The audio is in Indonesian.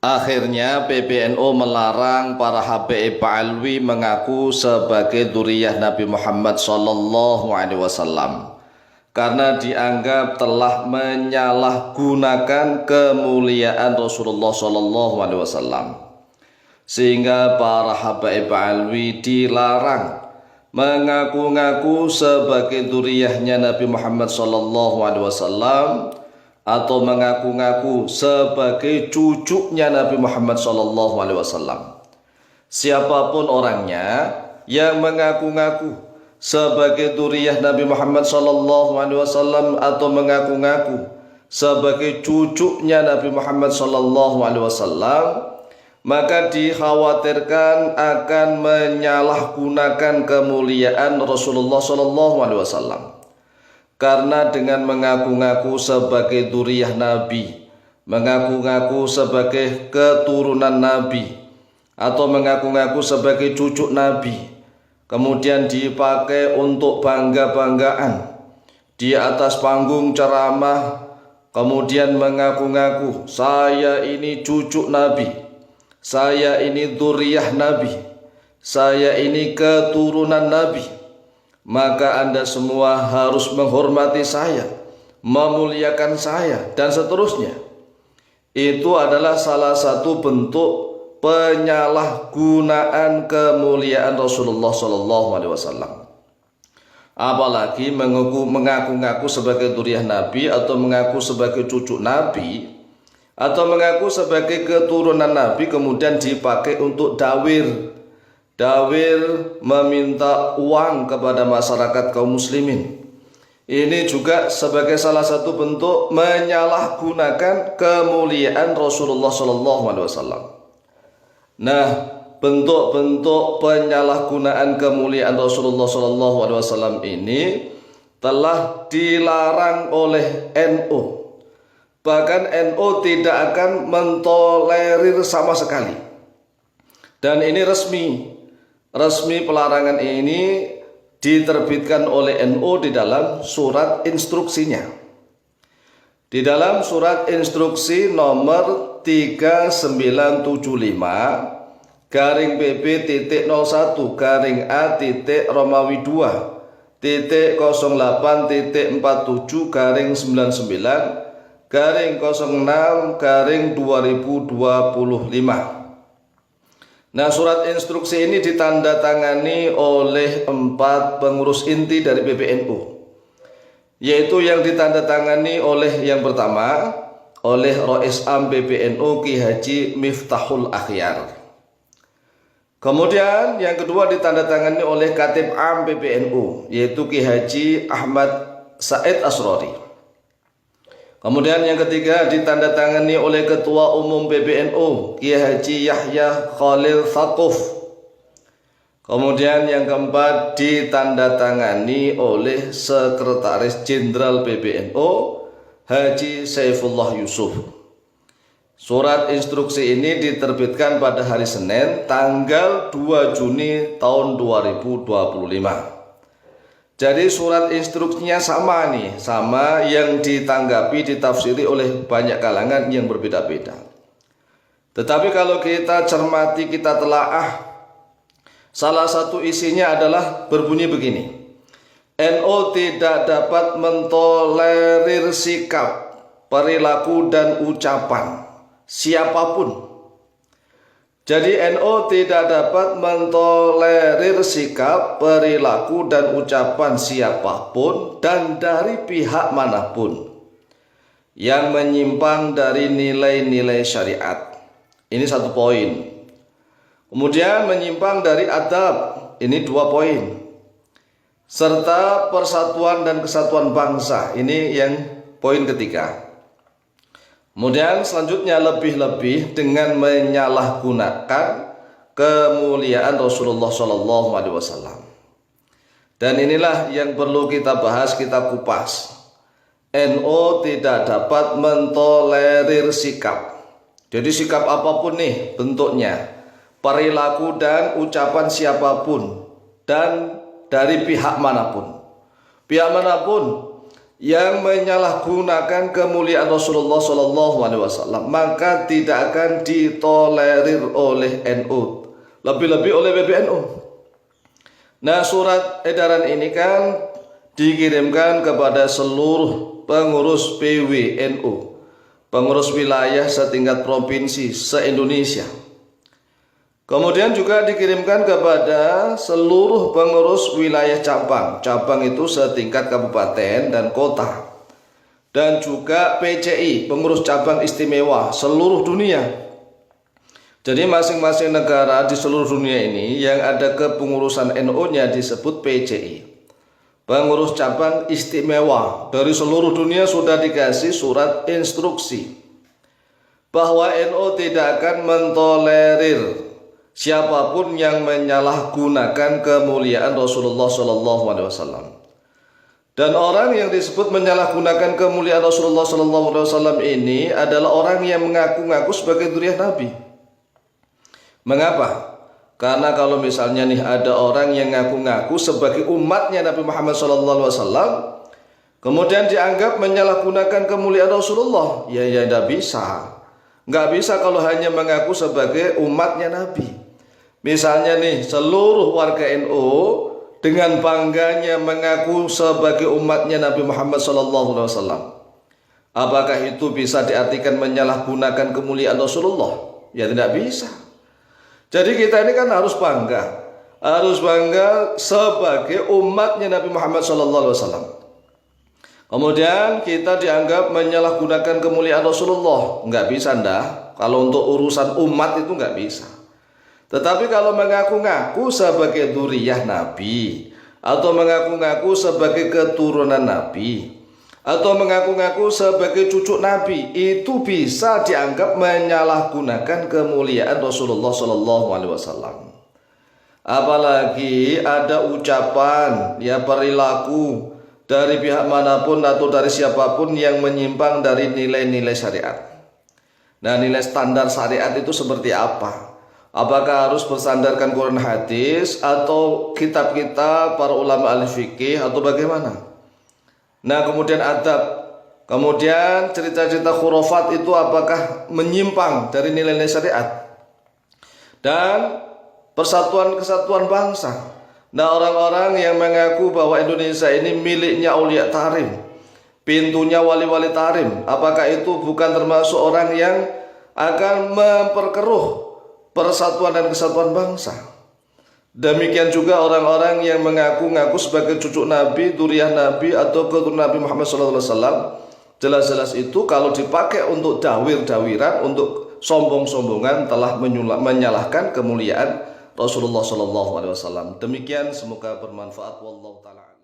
Akhirnya PBNU melarang para Habaib Alwi mengaku sebagai dzurriyyah Nabi Muhammad SAW karena dianggap telah menyalahgunakan kemuliaan Rasulullah SAW, sehingga para Habaib Alwi dilarang mengaku-ngaku sebagai dzurriyyahnya Nabi Muhammad SAW atau mengaku-ngaku sebagai cucunya Nabi Muhammad SAW. Siapapun orangnya yang mengaku-ngaku sebagai dzurriyyah Nabi Muhammad SAW atau mengaku-ngaku sebagai cucunya Nabi Muhammad SAW, maka dikhawatirkan akan menyalahgunakan kemuliaan Rasulullah SAW. Karena dengan mengaku-ngaku sebagai dzurriyyah Nabi, mengaku-ngaku sebagai keturunan Nabi, atau mengaku-ngaku sebagai cucu Nabi, kemudian dipakai untuk bangga-banggaan di atas panggung ceramah, kemudian mengaku-ngaku saya ini cucu Nabi, saya ini dzurriyyah Nabi, saya ini keturunan Nabi, maka Anda semua harus menghormati saya, memuliakan saya, dan seterusnya. Itu adalah salah satu bentuk penyalahgunaan kemuliaan Rasulullah SAW. Apalagi mengaku-ngaku sebagai dzurriyyah Nabi, atau mengaku sebagai cucu Nabi, atau mengaku sebagai keturunan Nabi, kemudian dipakai untuk dawir meminta uang kepada masyarakat kaum muslimin. Ini juga sebagai salah satu bentuk menyalahgunakan kemuliaan Rasulullah SAW. Nah, bentuk-bentuk penyalahgunaan kemuliaan Rasulullah SAW ini telah dilarang oleh NU. Bahkan NU tidak akan mentolerir sama sekali. Dan ini resmi pelarangan ini diterbitkan oleh NU di dalam surat instruksinya. Di dalam surat instruksi nomor 3975 garing PP.01 Romawi 2.08.47 garing 06 garing 2025. Nah, surat instruksi ini ditandatangani oleh 4 pengurus inti dari PBNU, yaitu yang ditandatangani oleh yang pertama oleh Rais Am PBNU Ki Haji Miftahul Akhyar. Kemudian yang kedua ditandatangani oleh Khatib Am PBNU, yaitu Ki Haji Ahmad Said Asrori. Kemudian yang ketiga ditandatangani oleh Ketua Umum PBNU Ki Haji Yahya Khalil Thaquf. Kemudian yang keempat ditandatangani oleh Sekretaris Jenderal PBNU Haji Saifullah Yusuf. Surat instruksi ini diterbitkan pada hari Senin tanggal 2 Juni tahun 2025. Jadi surat instruksinya sama nih, sama yang ditanggapi, ditafsiri oleh banyak kalangan yang berbeda-beda. Tetapi kalau kita cermati, kita telaah, salah satu isinya adalah berbunyi begini: NU tidak dapat mentolerir sikap, perilaku, dan ucapan siapapun. Jadi NU tidak dapat mentolerir sikap, perilaku, dan ucapan siapapun dan dari pihak manapun yang menyimpang dari nilai-nilai syariat. Ini 1 poin. Kemudian menyimpang dari adab, ini 2 poin. Serta persatuan dan kesatuan bangsa, ini yang poin ketiga. Kemudian selanjutnya lebih-lebih dengan menyalahgunakan kemuliaan Rasulullah SAW. Dan inilah yang perlu kita bahas, kita kupas. NU tidak dapat mentolerir sikap. Jadi sikap apapun nih bentuknya, perilaku dan ucapan siapapun dan dari pihak manapun. Pihak manapun yang menyalahgunakan kemuliaan Rasulullah Shallallahu Alaihi Wasallam, maka tidak akan ditolerir oleh NU, lebih-lebih oleh PBNU. Nah, surat edaran ini kan dikirimkan kepada seluruh pengurus PWNU, pengurus wilayah setingkat provinsi se-Indonesia. Kemudian juga dikirimkan kepada seluruh pengurus wilayah cabang. Cabang itu setingkat kabupaten dan kota. Dan juga PCI, pengurus cabang istimewa seluruh dunia. Jadi masing-masing negara di seluruh dunia ini yang ada kepengurusan NU-nya disebut PCI. Pengurus cabang istimewa dari seluruh dunia sudah dikasih surat instruksi bahwa NU tidak akan mentolerir siapapun yang menyalahgunakan kemuliaan Rasulullah Shallallahu Alaihi Wasallam. Dan orang yang disebut menyalahgunakan kemuliaan Rasulullah Shallallahu Alaihi Wasallam ini adalah orang yang mengaku-ngaku sebagai dzurriyyah Nabi. Mengapa? Karena kalau misalnya nih ada orang yang ngaku-ngaku sebagai umatnya Nabi Muhammad Shallallahu Alaihi Wasallam, kemudian dianggap menyalahgunakan kemuliaan Rasulullah, ya tidak bisa. Nggak bisa kalau hanya mengaku sebagai umatnya Nabi. Misalnya nih, seluruh warga NU dengan bangganya mengaku sebagai umatnya Nabi Muhammad SAW. Apakah itu bisa diartikan menyalahgunakan kemuliaan Rasulullah? Ya tidak bisa. Jadi kita ini kan harus bangga sebagai umatnya Nabi Muhammad SAW. Kemudian kita dianggap menyalahgunakan kemuliaan Rasulullah. Nggak bisa ndak. Kalau untuk urusan umat itu nggak bisa. Tetapi kalau mengaku-ngaku sebagai dzurriyyah Nabi, atau mengaku-ngaku sebagai keturunan Nabi, atau mengaku-ngaku sebagai cucu Nabi, itu bisa dianggap menyalahgunakan kemuliaan Rasulullah Shallallahu Alaihi Wasallam. Apalagi ada ucapan, ya perilaku dari pihak manapun atau dari siapapun yang menyimpang dari nilai-nilai syariat. Nah, nilai standar syariat itu seperti apa? Apakah harus bersandarkan Quran hadis atau kitab-kitab para ulama ahli fikih atau bagaimana? Nah, kemudian adab, kemudian cerita-cerita khurafat itu apakah menyimpang dari nilai-nilai syariat? Dan persatuan kesatuan bangsa. Nah, orang-orang yang mengaku bahwa Indonesia ini miliknya Aulia Tarim, pintunya wali-wali Tarim, apakah itu bukan termasuk orang yang akan memperkeruh persatuan dan kesatuan bangsa? Demikian juga orang-orang yang mengaku-ngaku sebagai cucu Nabi, dzurriyyah Nabi atau keturunan Nabi Muhammad SAW. Jelas-jelas itu kalau dipakai untuk dawir-dawiran, untuk sombong-sombongan, telah menyalahkan kemuliaan Rasulullah SAW. Demikian, semoga bermanfaat. Wallahu ta'ala.